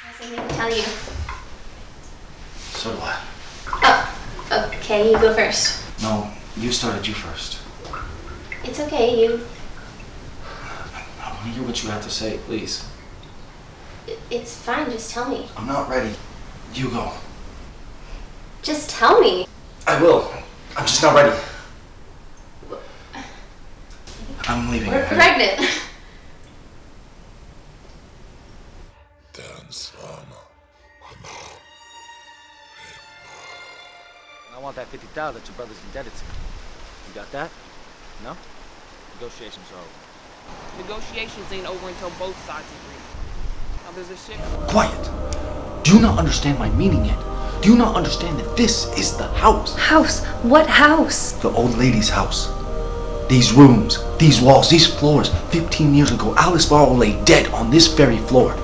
I have something to tell you. So do I. Oh, okay, you go first. No, you started, you first. It's okay, you... I want to hear what you have to say, please. It's fine, just tell me. I'm not ready. You go. Just tell me. I will. I'm just not ready. I'm leaving. We're pregnant. I want that $50,000 that your brother's indebted to me. You got that? No? Negotiations are over. Negotiations ain't over until both sides agree. Now there's a shit. Quiet. Do you not understand my meaning yet? Do you not understand that this is the house? House? What house? The old lady's house. These rooms, these walls, these floors. 15 years ago, Alice Barrow lay dead on this very floor.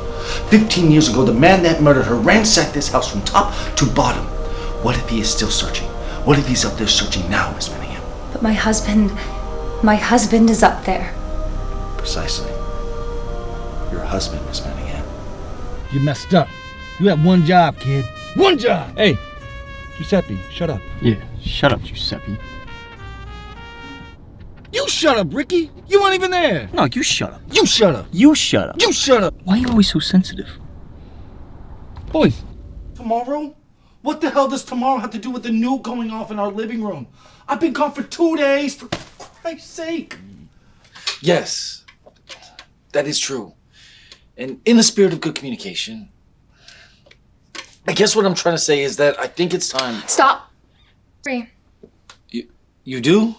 15 years ago, the man that murdered her ransacked this house from top to bottom. What if he is still searching? What if he's up there searching now, Miss Manningham? But my husband is up there. Precisely. Your husband, Miss Manningham. You messed up. You have one job, kid. One job! Hey, Giuseppe, shut up. Yeah, shut up, Giuseppe. You shut up, Ricky! You weren't even there! No, you shut up. You shut up! You shut up. You shut up! Why are you always so sensitive? Boys, Tomorrow? What the hell does tomorrow have to do with the nuke going off in our living room? I've been gone for 2 days, for Christ's sake. Yes, that is true. And in the spirit of good communication, I guess what I'm trying to say is that I think it's time. Stop. You do?